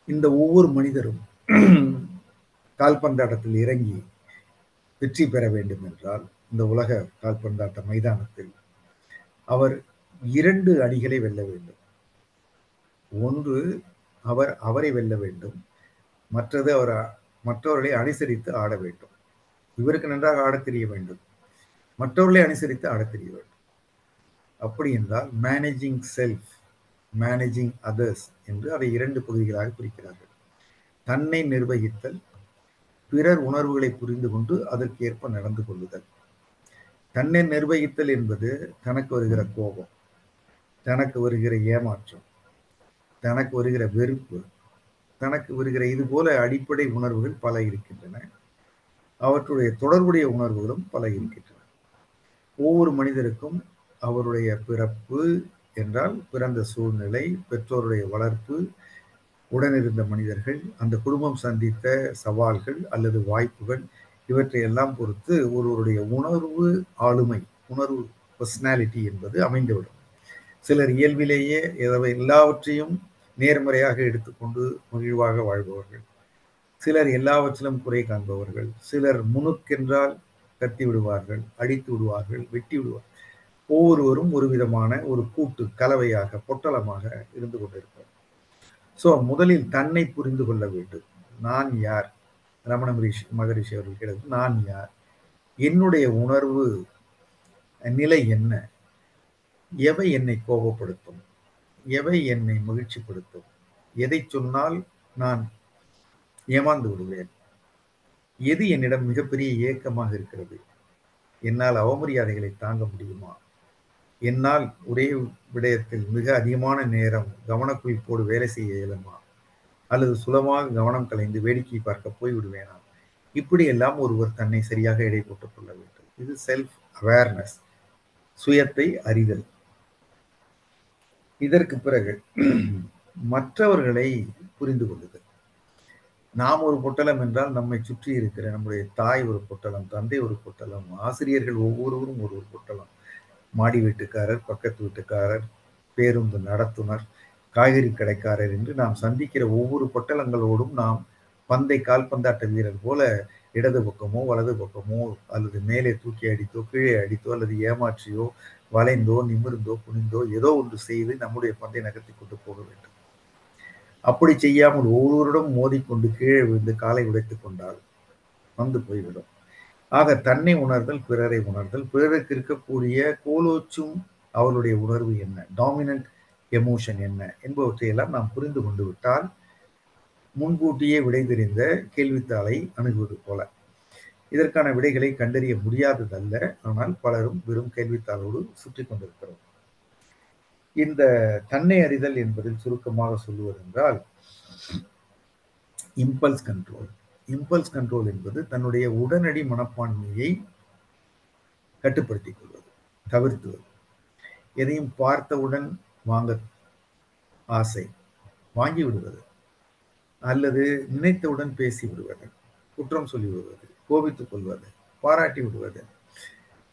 இந்த ஒவ்வொரு மனிதரும் கால்பந்தாட்டத்தில் இறங்கி வெற்றி பெற வேண்டும் என்றால் இந்த உலக கால்பந்தாட்ட மைதானத்தில் அவர் 2 அணிகளை வெல்ல வேண்டும். ஒன்று அவர் அவரை வெல்ல வேண்டும், மற்றது அவர் மற்றவர்களை அனுசரித்து ஆட வேண்டும். இவருக்கு நன்றாக ஆடத் தெரிய வேண்டும், மற்றவர்களை அனுசரித்து ஆடத் தெரிய வேண்டும். அப்படி என்றால் மேனேஜிங் செல்ஃப், மேனேஜிங் அதர்ஸ் என்று அதை 2 பகுதிகளாக பிரிக்கிறார்கள். தன்னை நிர்வகித்தல், பிறர் உணர்வுகளை புரிந்து கொண்டு அதற்கு ஏற்ப நடந்து கொள்ளுதல். தன்னை நிர்வகித்தல் என்பது தனக்கு வருகிற கோபம், தனக்கு வருகிற ஏமாற்றம், தனக்கு வருகிற வெறுப்பு, தனக்கு வருகிற இது போல அடிப்படை உணர்வுகள் பல இருக்கின்றன. அவற்றுடைய தொடர்புடைய உணர்வுகளும் பல இருக்கின்றன. ஒவ்வொரு மனிதருக்கும் அவருடைய பிறப்பு என்றால் பிறந்த சூழ்நிலை, பெற்றோருடைய வளர்ப்பு, உடனிருந்த மனிதர்கள், அந்த குடும்பம் சந்தித்த சவால்கள் அல்லது வாய்ப்புகள், இவற்றை எல்லாம் பொறுத்து ஒருவருடைய உணர்வு ஆளுமை, உணர்வு பர்சனாலிட்டி என்பது அமைந்துவிடும். சிலர் இயல்பிலேயே எல்லாவற்றையும் நேர்மறையாக எடுத்துக்கொண்டு மகிழ்வாக வாழ்பவர்கள், சிலர் எல்லாவற்றிலும் குறை காண்பவர்கள், சிலர் முணுக்கென்றால் கத்தி விடுவார்கள், அடித்து விடுவார்கள், வெட்டி விடுவார்கள். ஒவ்வொருவரும் ஒரு விதமான ஒரு கூட்டு கலவையாக, பொட்டலமாக இருந்து கொண்டிருப்பார். ஸோ முதலில் தன்னை புரிந்து கொள்ள வேண்டும். நான் யார்? ரமண மகரிஷி அவர்கள் கேட்டது, நான் யார்? என்னுடைய உணர்வு நிலை என்ன? எவை என்னை கோபப்படுத்தும்? எவை என்னை மகிழ்ச்சிப்படுத்தும்? எதை சொன்னால் நான் ஏமாந்து விடுவேன்? எது என்னிடம் மிகப்பெரிய ஏக்கமாக இருக்கிறது? என்னால் அவமரியாதைகளை தாங்க முடியுமா? என்னால் ஒரே விடயத்தில் மிக அதிகமான நேரம் கவனக்குவிப்போடு வேலை செய்ய இயலுமா? அல்லது சுலமாக கவனம் கலைந்து வேடிக்கை பார்க்க போய்விடுவேனா? இப்படியெல்லாம் ஒருவர் தன்னை சரியாக எடை போட்டுக் கொள்ள வேண்டும். இது செல்ஃப் அவேர்னஸ், சுயத்தை அறிதல். இதற்கு பிறகு மற்றவர்களை புரிந்து கொள்ளுதல். நாம் ஒரு பொட்டலம் என்றால் நம்மை சுற்றி இருக்கிற நம்முடைய தாய் ஒரு பொட்டலம், தந்தை ஒரு பொட்டலம், ஆசிரியர்கள் ஒவ்வொருவரும் ஒரு பொட்டலம், மாடி வீட்டுக்காரர், பக்கத்து வீட்டுக்காரர், பேருந்து நடத்துனர், காய்கறி கடைக்காரர் என்று நாம் சந்திக்கிற ஒவ்வொரு பொட்டலங்களோடும் நாம் பந்தை கால்பந்தாட்ட வீரர் போல இடது பக்கமோ வலது பக்கமோ அல்லது மேலே தூக்கி அடித்தோ கீழே அடித்தோ அல்லது ஏமாற்றியோ வளைந்தோ நிமிர்ந்தோ குனிந்தோ ஏதோ ஒன்று செய்து நம்முடைய பந்தை நகர்த்தி கொண்டு போக வேண்டும். அப்படி செய்யாமல் ஒவ்வொருவரிடம் மோதிக்கொண்டு கீழே விழுந்து காலை உடைத்துக் கொண்டால் வந்து போய்விடும். ஆக தன்னை உணர்தல், பிறரை உணர்தல், பிறருக்கு இருக்கக்கூடிய கோலோச்சும் அவருடைய உணர்வு என்ன, டாமினன்ட் எமோஷன் என்ன என்பவற்றையெல்லாம் நாம் புரிந்து கொண்டு விட்டால் முன்கூட்டியே விடை தெரிந்த கேள்வித்தாளை அணுகுவது போல. இதற்கான விடைகளை கண்டறிய முடியாததல்ல, ஆனால் பலரும் வெறும் கேள்வித்தாளோடு சுற்றி கொண்டிருக்கிறோம். இந்த தன்னை அறிதல் என்பதில் சுருக்கமாக சொல்லுவதென்றால் இம்பல்ஸ் கண்ட்ரோல். இம்பல்ஸ் கண்ட்ரோல் என்பது தன்னுடைய உடனடி மனப்பான்மையை கட்டுப்படுத்திக் கொள்வது, தவிர்த்துவது. எதையும் பார்த்தவுடன் வாங்க ஆசை, வாங்கி விடுவது, அல்லது நினைத்தவுடன் பேசி விடுவது, குற்றம் சொல்லி விடுவது, கோபித்துக் கொள்வது, பாராட்டி விடுவது.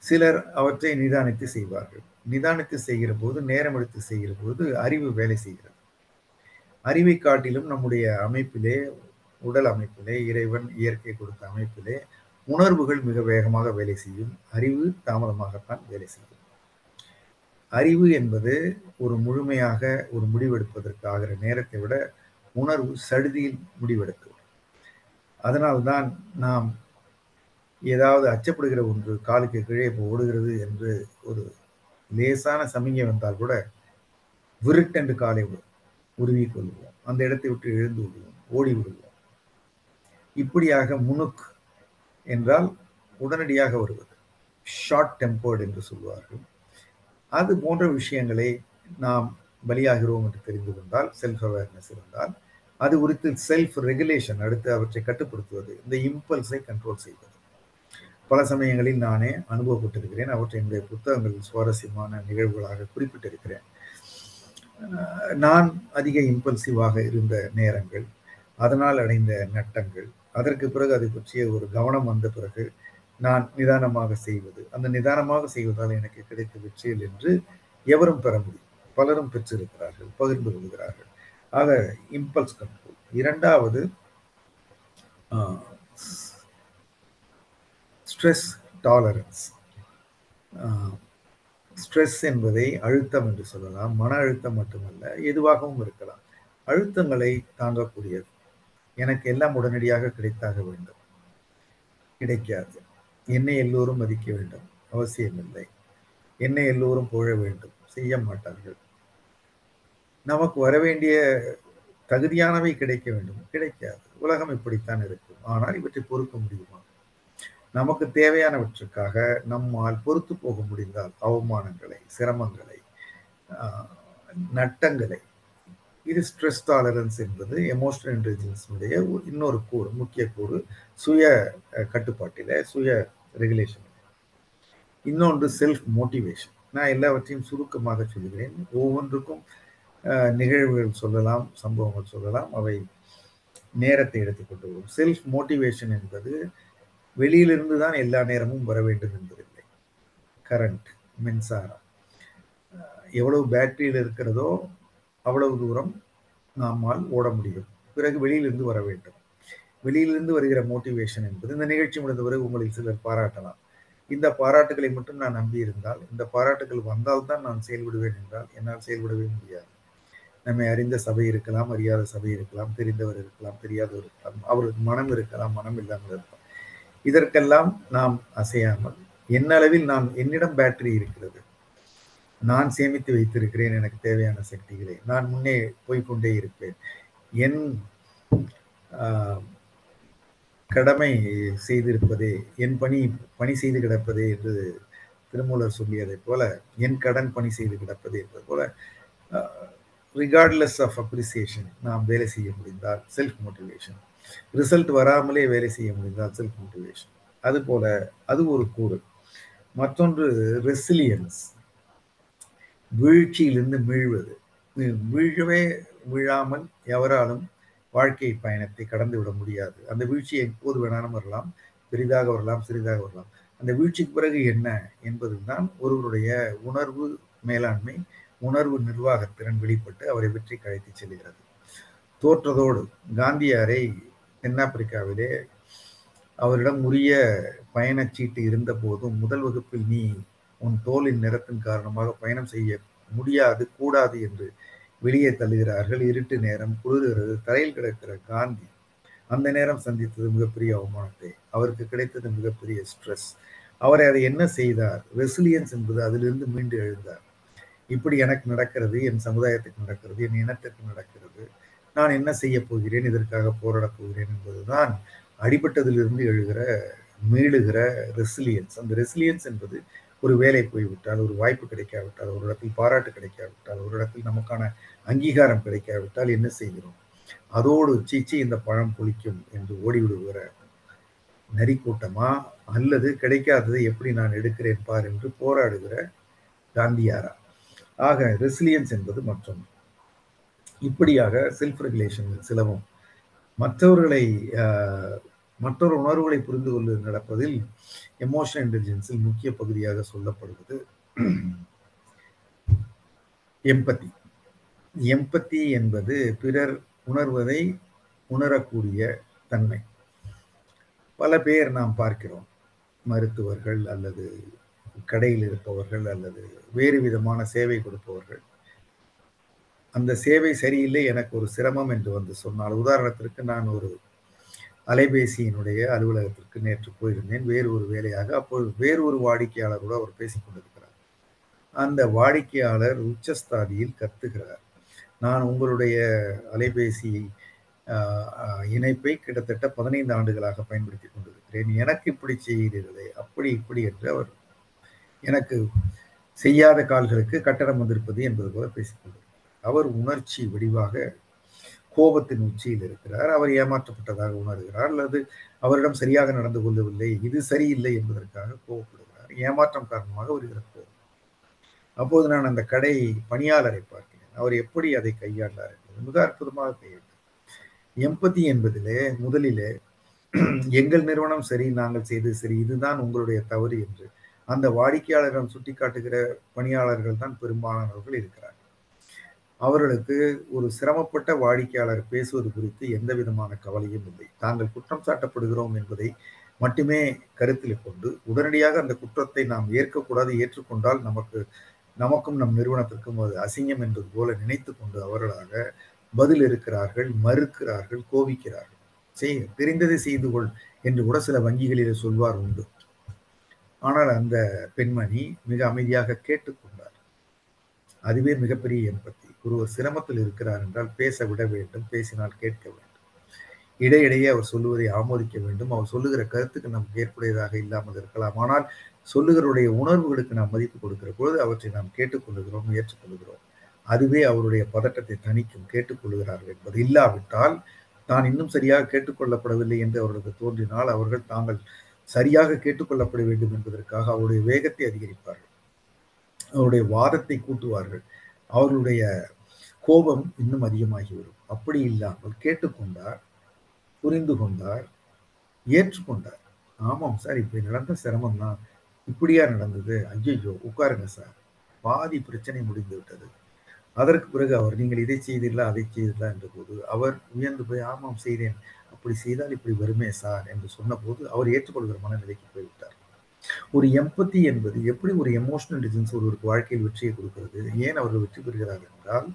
சிலர் அவற்றை நிதானித்து செய்வார்கள். நிதானித்து செய்கிற போது, நேரம் எடுத்து செய்கிற போது அறிவு வேலை செய்கிறது. அறிவை காட்டிலும் நம்முடைய அமைப்பிலே, உடல் அமைப்பிலே, இறைவன் இயற்கை கொடுத்த அமைப்பிலே உணர்வுகள் மிக வேகமாக வேலை செய்யும், அறிவு தாமதமாகத்தான் வேலை செய்யும். அறிவு என்பது ஒரு முழுமையாக ஒரு முடிவெடுப்பதற்கு ஆகிற நேரத்தை விட உணர்வு சடுதியில் முடிவெடுக்கும். அதனால்தான் நாம் ஏதாவது அச்சப்படுகிற ஒன்று காலுக்கு கீழே ஓடுகிறது என்று ஒரு லேசான சமிகை வந்தால் கூட விருட்டென்று காலை உருவிக் கொள்வோம், அந்த இடத்தை விட்டு எழுந்து விடுவோம், ஓடி விடுவோம். இப்படியாக முணுக் என்றால் உடனடியாக வருவது, ஷார்ட் டெம்பர்ட் என்று சொல்வார்கள். அது போன்ற விஷயங்களை நாம் பலியாகிறோம் என்று தெரிந்து கொண்டால், செல்ஃப் அவேர்னஸ் இருந்தால், அது குறித்து செல்ஃப் ரெகுலேஷன், அடுத்து அவற்றை கட்டுப்படுத்துவது, இந்த இம்பல்ஸை கண்ட்ரோல் செய்வது. பல சமயங்களில் நானே அனுபவப்பட்டிருக்கிறேன். அவற்றை என்னுடைய புத்தகங்களில் சுவாரஸ்யமான நிகழ்வுகளாக குறிப்பிட்டிருக்கிறேன். நான் அதிக இம்பல்சிவாக இருந்த நேரங்கள், அதனால் அடைந்த நட்டங்கள், அதற்கு பிறகு அதை பற்றிய ஒரு கவனம் வந்த பிறகு நான் நிதானமாக செய்வது. அந்த நிதானமாக செய்வதால் எனக்கு கிடைத்த வெற்றிகள் என்று எவரும் பெற முடியும். பலரும் பெற்றிருக்கிறார்கள், பகிர்ந்து கொள்கிறார்கள். ஆக இம்பல்ஸ் கண்ட்ரோல். 2வது அ ஸ்ட்ரெஸ் டாலரன்ஸ். அ ஸ்ட்ரெஸ் என்பதை அழுத்தம் என்று சொல்லலாம். மன அழுத்தம் மட்டுமல்ல, எதுவாகவும் இருக்கலாம். அழுத்தங்களை தாங்கக்கூடியது. எனக்கு எல்லாம் உடனடியாக கிடைத்தாக வேண்டும். கிடைக்காது. என்னை எல்லோரும் மதிக்க வேண்டும். அவசியமில்லை. என்னை எல்லோரும் புகழ வேண்டும். செய்ய மாட்டார்கள். நமக்கு வரவேண்டிய தகுதியானவை கிடைக்க வேண்டும். கிடைக்காது. உலகம் இப்படித்தான் இருக்கும். ஆனால் இவற்றை பொறுக்க முடியுமா? நமக்கு தேவையானவற்றுக்காக நம்மால் பொறுத்து போக முடிந்தால் அவமானங்களை, சிரமங்களை, அ நட்டங்களை, இது ஸ்ட்ரெஸ் டாலரன்ஸ் என்பது எமோஷனல் இன்டெலிஜென்ஸினுடைய இன்னொரு கூறு, முக்கிய கூறு. சுய கட்டுப்பாட்டில, சுய ரெகுலேஷன். இன்னொன்று செல்ஃப் மோட்டிவேஷன். நான் எல்லாவற்றையும் சுருக்கமாக சொல்கிறேன். ஒவ்வொன்றுக்கும் நிகழ்வுகள் சொல்லலாம், சம்பவங்கள் சொல்லலாம். அவை நேரத்தை எடுத்துக்கொண்டு வரும். செல்ஃப் மோட்டிவேஷன் என்பது வெளியிலிருந்து தான் எல்லா நேரமும் வர வேண்டும் என்பதில்லை. கரண்ட், மின்சாரம் எவ்வளவு பேட்டரியில் இருக்கிறதோ அவ்வளவு தூரம் நம்மால் ஓட முடியும். பிறகு வெளியிலிருந்து வர வேண்டும். வெளியிலிருந்து வருகிற மோட்டிவேஷன் என்பது இந்த நிகழ்ச்சி முடிந்தவரை உங்களில் சிலர் பாராட்டலாம். இந்த பாராட்டுகளை மட்டும் நான் நம்பியிருந்தால், இந்த பாராட்டுகள் வந்தால்தான் நான் செயல்படுவேன் என்றால் என்னால் செயல்படவே முடியாது. நம்மை அறிந்த சபை இருக்கலாம், அறியாத சபை இருக்கலாம், தெரிந்தவர் இருக்கலாம், தெரியாதவர் இருக்கலாம், அவருக்கு மனம் இருக்கலாம், மனம் இல்லாமல் இருக்கலாம். இதற்கெல்லாம் நாம் அசையாமல் என்னளவில் என்னிடம் பேட்டரி இருக்கிறது, நான் சேமித்து வைத்திருக்கிறேன் எனக்கு தேவையான சக்திகளை, நான் முன்னே போய்கொண்டே இருப்பேன், என் கடமை செய்திருப்பதே, என் பணி செய்து கிடப்பதே என்று திருமூலர் சொல்லியதை போல, என் கடன் பணி செய்து கிடப்பதே என்பது போல, ரிகார்ட்லெஸ் ஆஃப் அப்ரிசியேஷன் நாம் வேலை செய்ய முடிந்தால் செல்ஃப் மோட்டிவேஷன், ரிசல்ட் வராமலே வேலை செய்ய முடிந்தால் செல்ஃப் மோட்டிவேஷன். அதுபோல அது ஒரு கூறு. மற்றொன்று ரெசிலியன்ஸ், வீழ்ச்சியிலிருந்து மீழ்வது. வீழவே வீழாமல் எவராலும் வாழ்க்கை பயணத்தை கடந்து விட முடியாது. அந்த வீழ்ச்சி எப்போது வேணாலும் வரலாம், பெரிதாக வரலாம், சிறிதாக வரலாம். அந்த வீழ்ச்சிக்கு பிறகு என்ன என்பதுதான் ஒருவருடைய உணர்வு மேலாண்மை, உணர்வு நிர்வாகத்திறன் வெளிப்பட்டு அவரை வெற்றிக்கு அழைத்து செல்கிறது. தோற்றதோடு காந்தியாரை தென்னாப்பிரிக்காவிலே அவரிடம் உரிய பயணச்சீட்டு இருந்த போதும் முதல் வகுப்பில் நீ உன் தோலின் நிறத்தின் காரணமாக பயணம் செய்ய முடியாது, கூடாது என்று வெளியே தள்ளுகிறார்கள். இருட்டு நேரம், குளிர்கிறது, தரையில் கிடக்கிற காந்தி அந்த நேரம் சந்தித்தது மிகப்பெரிய அவமானத்தை, அவருக்கு கிடைத்தது மிகப்பெரிய ஸ்ட்ரெஸ். அவரை அதை என்ன செய்தார்? ரெசிலியன்ஸ் என்பது அதிலிருந்து மீண்டு எழுந்தார். இப்படி எனக்கு நடக்கிறது, என் சமுதாயத்துக்கு நடக்கிறது, என் இனத்திற்கு நடக்கிறது, நான் என்ன செய்ய போகிறேன், இதற்காக போராடப் போகிறேன் என்பதுதான் அடிபட்டதிலிருந்து எழுகிற மீளுகிற ரெசிலியன்ஸ். அந்த ரெசிலியன்ஸ் என்பது ஒரு வேலை போய்விட்டால், ஒரு வாய்ப்பு கிடைக்காவிட்டால், ஒரு இடத்தில் பாராட்டு கிடைக்காவிட்டால், ஒரு இடத்தில் நமக்கான அங்கீகாரம் கிடைக்காவிட்டால் என்ன செய்கிறோம்? அதோடு சீச்சி இந்த பழம் புளிக்கும் என்று ஓடிவிடுகிற நரிக்கூட்டமா, அல்லது கிடைக்காததை எப்படி நான் எடுக்கிறேன் பார் என்று போராடுகிற காந்தியாரா? ஆக ரெசிலியன்ஸ் என்பது மற்றொன்று. இப்படியாக செல்ஃப் ரெகுலேஷன் சிலவும் மற்றவர்களை மற்றொரு உணர்வுகளை புரிந்து கொண்டு நடப்பதில் எமோஷனல் இன்டெலிஜென்ஸில் முக்கிய பகுதியாக சொல்லப்படுவது எம்பத்தி. எம்பத்தி என்பது பிறர் உணர்வதை உணரக்கூடிய தன்மை. பல பேர் நாம் பார்க்கிறோம், மருத்துவர்கள் அல்லது கடையில் இருப்பவர்கள் அல்லது வேறு விதமான சேவை கொடுப்பவர்கள், அந்த சேவை சரியில்லை, எனக்கு ஒரு சிரமம் என்று வந்து சொன்னால், உதாரணத்திற்கு நான் ஒரு அலைபேசியினுடைய அலுவலகத்திற்கு நேற்று போயிருந்தேன், வேறு ஒரு வேலையாக. அப்போது வேறு ஒரு வாடிக்கையாளரோடு அவர் பேசிக் கொண்டிருக்கிறார். அந்த வாடிக்கையாளர் உச்சஸ்தாதியில் கத்துகிறார், நான் உங்களுடைய அலைபேசி இணைப்பை கிட்டத்தட்ட 15 ஆண்டுகளாக பயன்படுத்தி கொண்டிருக்கிறேன், எனக்கு இப்படி செய்கிறீர்களே, அப்படி இப்படி என்று அவர் எனக்கு செய்யாத கால்களுக்கு கட்டணம் வந்திருப்பது என்பது போல பேசிக் கொண்டிருக்கிறார். அவர் உணர்ச்சி வடிவாக கோபத்தின் உச்சியில் இருக்கிறார். அவர் ஏமாற்றப்பட்டதாக உணர்கிறார், அல்லது அவரிடம் சரியாக நடந்து கொள்ளவில்லை, இது சரியில்லை என்பதற்காக கோபப்படுகிறார். ஏமாற்றம் காரணமாக வருகிற கோபம். அப்போது நான் அந்த கடை பணியாளரை பார்க்கிறேன், அவர் எப்படி அதை கையாண்டார் என்பது மிக அற்புதமாக கையாண்டார். எம்பதி என்பதிலே முதலிலே எங்கள் நிறுவனம் சரி, நாங்கள் செய்தது சரி, இதுதான் உங்களுடைய தவறு என்று அந்த வாடிக்கையாளரிடம் சுட்டிக்காட்டுகிற பணியாளர்கள் தான் பெரும்பாலானவர்கள் இருக்கிறார்கள். அவர்களுக்கு ஒரு சிரமப்பட்ட வாடிக்கையாளர் பேசுவது குறித்து எந்த விதமான கவலையும் இல்லை. தாங்கள் குற்றம் சாட்டப்படுகிறோம் என்பதை மட்டுமே கருத்தில் கொண்டு, உடனடியாக அந்த குற்றத்தை நாம் ஏற்கக்கூடாது, ஏற்றுக்கொண்டால் நமக்கும் நம் நிறுவனத்திற்கும் அது அசிங்கம் என்பது போல நினைத்துக் கொண்டு அவர்களாக பதில் இருக்கிறார்கள், மறுக்கிறார்கள், கோபிக்கிறார்கள். தெரிந்ததை செய்து கொள் என்று கூட சில வங்கிகளிலே சொல்வார் உண்டு. ஆனால் அந்த பெண்மணி மிக அமைதியாக கேட்டுக்கொண்டார். அதுவே மிகப்பெரிய எம்பத்தி. ஒருவர் சிரமத்தில் இருக்கிறார் என்றால் பேச விட வேண்டும், பேசினால் கேட்க வேண்டும். இடையிடையே அவர் சொல்லுவதை ஆமோதிக்க வேண்டும். அவர் சொல்லுகிற கருத்துக்கு நமக்கு ஏற்புடையதாக இல்லாமல் இருக்கலாம். ஆனால் சொல்லுகிறவருடைய உணர்வுகளுக்கு நாம் மதிப்பு கொடுக்கிற பொழுது அவற்றை நாம் கேட்டுக்கொள்ளுகிறோம், ஏற்றுக்கொள்கிறோம். அதுவே அவருடைய பதட்டத்தை தணிக்கும். கேட்டுக்கொள்கிறார்கள் என்பது. இல்லாவிட்டால் தான் இன்னும் சரியாக கேட்டுக்கொள்ளப்படவில்லை என்று அவர்களுக்கு தோன்றினால் அவர்கள் தாங்கள் சரியாக கேட்டுக்கொள்ளப்பட வேண்டும் என்பதற்காக அவருடைய வேகத்தை அதிகரிப்பார்கள். அவருடைய வாதத்தை கூட்டுவார்கள். அவர்களுடைய கோபம் இன்னும் அதிகமாகிவிடும். அப்படி இல்லாமல் கேட்டுக்கொண்டார், புரிந்து கொண்டார், ஏற்றுக்கொண்டார். ஆமாம் சார், இப்படி நடந்த சிரமம் தான். இப்படியா நடந்தது? ஐயையோ! உட்காருங்க சார். பாதி பிரச்சனை முடிந்து விட்டது. அதற்கு பிறகு அவர் நீங்கள் இதை செய்தீர்களா, அதை செய்தீர்களா என்றபோது அவர் வியந்து போய் ஆமாம் செய்தேன். அப்படி செய்தால் இப்படி வருமே சார் என்று சொன்னபோது அவர் ஏற்றுக்கொள்கிற மனநிலைக்கு போய்விட்டார். ஒரு எம்பத்தி என்பது எப்படி ஒரு எமோஷனல் இன்டெலிஜென்ஸ் ஒருவருக்கு வாழ்க்கையில் வெற்றியை கொடுக்கிறது? ஏன் அவர்கள் வெற்றி பெறுகிறார்கள் என்றால்,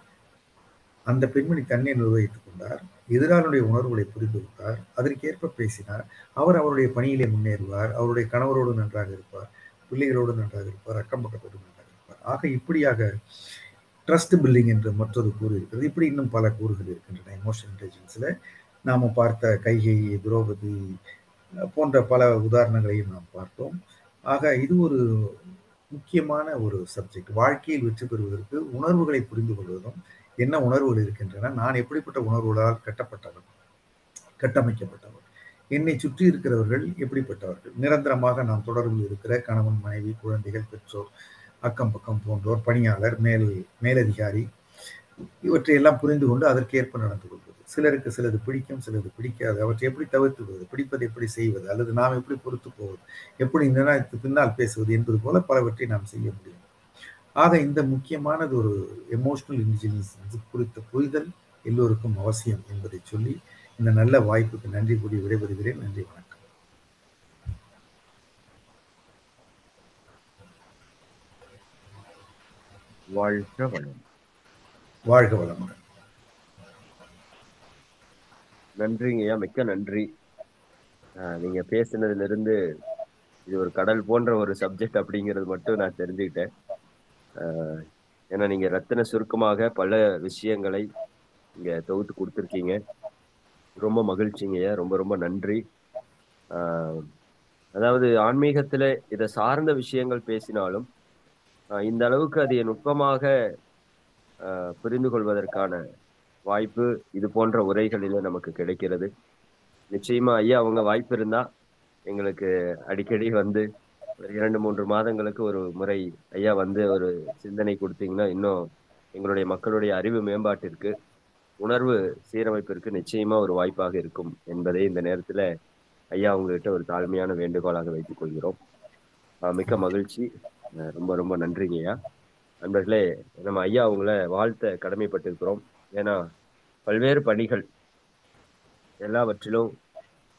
அந்த பெண்மணி தன்னை நிர்வகித்துக் கொண்டார். எதிராளுடைய உணர்வுகளை புரிந்து கொண்டார். அதற்கேற்ப பேசினார். அவர் அவருடைய பணியிலே முன்னேறுவார். அவருடைய கணவரோடு நன்றாக இருப்பார். பிள்ளைகளோடு நன்றாக இருப்பார். அக்கம் பக்கத்தோடு நன்றாக இருப்பார். ஆக இப்படியாக ட்ரஸ்ட் பில்டிங் என்ற மற்றொரு கூறு இருக்கிறது. இப்படி இன்னும் பல கூறுகள் இருக்கின்றன எமோஷனல் இன்டெலிஜென்ஸ்ல. நாம பார்த்த கைகை, திரௌபதி போன்ற பல உதாரணங்களையும் நாம் பார்த்தோம். ஆக இது ஒரு முக்கியமான ஒரு சப்ஜெக்ட். வாழ்க்கையில் வெற்றி பெறுவதற்கு உணர்வுகளை புரிந்து கொள்வதும், என்ன உணர்வுகள் இருக்கின்றன, நான் எப்படிப்பட்ட உணர்வுகளால் கட்டப்பட்டவன், கட்டமைக்கப்பட்டவன், என்னை சுற்றி இருக்கிறவர்கள் எப்படிப்பட்டவர்கள், நிரந்தரமாக நாம் தொடர்பில் இருக்கிற கணவன், மனைவி, குழந்தைகள், பெற்றோர், அக்கம் பக்கம் போன்றோர், பணியாளர், மேலதிகாரி, இவற்றை எல்லாம் புரிந்து கொண்டு அதற்கேற்ப நடந்து கொள்வது. சிலருக்கு சிலது பிடிக்கும், சிலது பிடிக்காது. அவற்றை எப்படி தவிர்த்துவது, பிடிப்பதை எப்படி செய்வது, அல்லது நாம் எப்படி பொறுத்து போவது, எப்படி நிர்ணயத்து பின்னால் பேசுவது என்பது போல பலவற்றை நாம் செய்ய முடியும். ஆக இந்த முக்கியமானது ஒரு எமோஷனல் இன்டெலிஜென்ஸ் குறித்த புரிதல் எல்லோருக்கும் அவசியம் என்பதை சொல்லி இந்த நல்ல வாய்ப்புக்கு நன்றி கூறி விடைபெறுகிறேன். நன்றி, வணக்கம். வாழ்க வளம். வாழ்க வளமுடன். நன்றிங்கய்யா, மிக்க நன்றி. நீங்க பேசினதுல இருந்து இது ஒரு கடல் போன்ற ஒரு சப்ஜெக்ட் அப்படிங்கிறது மட்டும் நான் தெரிஞ்சுக்கிட்டேன். ஏன்னா நீங்க ரத்தின சுருக்கமாக பல விஷயங்களை இங்க தொகுத்து கொடுத்துருக்கீங்க. ரொம்ப மகிழ்ச்சிங்கய்யா, ரொம்ப ரொம்ப நன்றி. அதாவது ஆன்மீகத்துல இதை சார்ந்த விஷயங்கள் பேசினாலும் இந்த அளவுக்கு அதை நுட்பமாக புரிந்து கொள்வதற்கான வாய்ப்பு இது போன்ற உரைகளில நமக்கு கிடைக்கிறது. நிச்சயமா ஐயா அவங்க வாய்ப்பு இருந்தா எங்களுக்கு அடிக்கடி வந்து ஒரு 2-3 மாதங்களுக்கு ஒரு முறை ஐயா வந்து ஒரு சிந்தனை கொடுத்தீங்கன்னா இன்னும் எங்களுடைய மக்களுடைய அறிவு மேம்பாட்டிற்கு, உணர்வு சீரமைப்பிற்கு நிச்சயமா ஒரு வாய்ப்பாக இருக்கும் என்பதை இந்த நேரத்துல ஐயா உங்ககிட்ட ஒரு தாழ்மையான வேண்டுகோளாக வைத்துக் கொள்கிறோம். மிக்க மகிழ்ச்சி. ரொம்ப ரொம்ப நன்றிங்க ஐயா. நண்பர்களே, நம்ம ஐயா அவங்கள வாழ்த்த கடமைப்பட்டிருக்கிறோம். ஏன்னா பல்வேறு பணிகள் எல்லாவற்றிலும்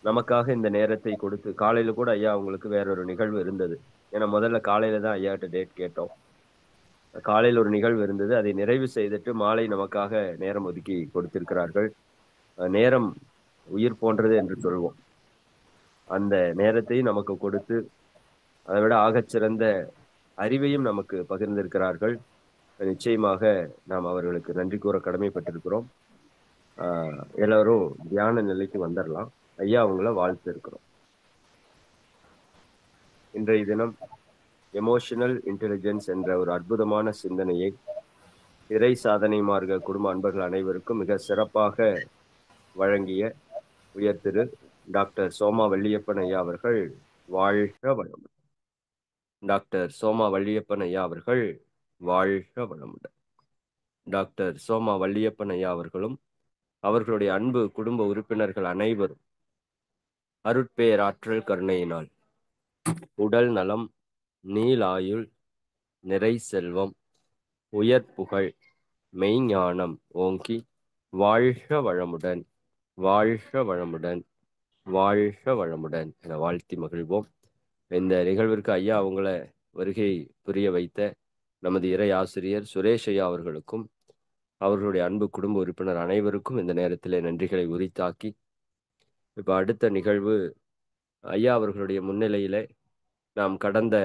நமக்காக இந்த நேரத்தை கொடுத்து, காலையில கூட ஐயா அவங்களுக்கு வேறொரு நிகழ்வு இருந்தது. ஏன்னா முதல்ல காலையில தான் ஐயாட்ட டேட் கேட்டோம். காலையில் ஒரு நிகழ்வு இருந்தது. அதை நிறைவு செய்துட்டு மாலை நமக்காக நேரம் ஒதுக்கி கொடுத்திருக்கிறார்கள். நேரம் உயிர் போன்றது என்று சொல்வோம். அந்த நேரத்தை நமக்கு கொடுத்து அதை விட ஆகச்சிறந்த அறிவையும் நமக்கு பகிர்ந்திருக்கிறார்கள். நிச்சயமாக நாம் அவர்களுக்கு நன்றி கூற கடமைப்பட்டிருக்கிறோம். எல்லாரும் தியான நிலைக்கு வந்துடலாம். ஐயா அவங்கள வாழ்த்து இருக்கிறோம். இன்றைய தினம் எமோஷனல் இன்டெலிஜென்ஸ் என்ற ஒரு அற்புதமான சிந்தனையை இறை சாதனை மார்க்க குடும்ப அன்பர்கள் அனைவருக்கும் மிக சிறப்பாக வழங்கிய உயர்திரு டாக்டர் சோமா வள்ளியப்பன் ஐயா அவர்கள் வாழ்க வளமுடன். டாக்டர் சோமா வள்ளியப்பன் ஐயா அவர்கள் வாழ்க வளமுடன். டாக்டர் சோமா வள்ளியப்பன் ஐயா அவர்களும் அவர்களுடைய அன்பு குடும்ப உறுப்பினர்கள் அனைவரும் அருட்பேராற்றல் கருணையினால் உடல் நலம், நீளாயுள், நிறை செல்வம், உயர் புகழ், மெய்ஞானம் ஓங்கி வாழ்க வளமுடன், வாழ்க வளமுடன், வாழ்க வளமுடன் என வாழ்த்தி மகிழ்வோம். இந்த நிகழ்விற்கு ஐயா அவங்கள வருகை புரிய வைத்த நமது இறை ஆசிரியர் சுரேஷ் ஐயா அவர்களுக்கும் அவர்களுடைய அன்பு குடும்ப உறுப்பினர் அனைவருக்கும் இந்த நேரத்தில் நன்றிகளை உரித்தாக்கி, இப்ப அடுத்த நிகழ்வு ஐயா அவர்களுடைய முன்னிலையில நாம் கடந்த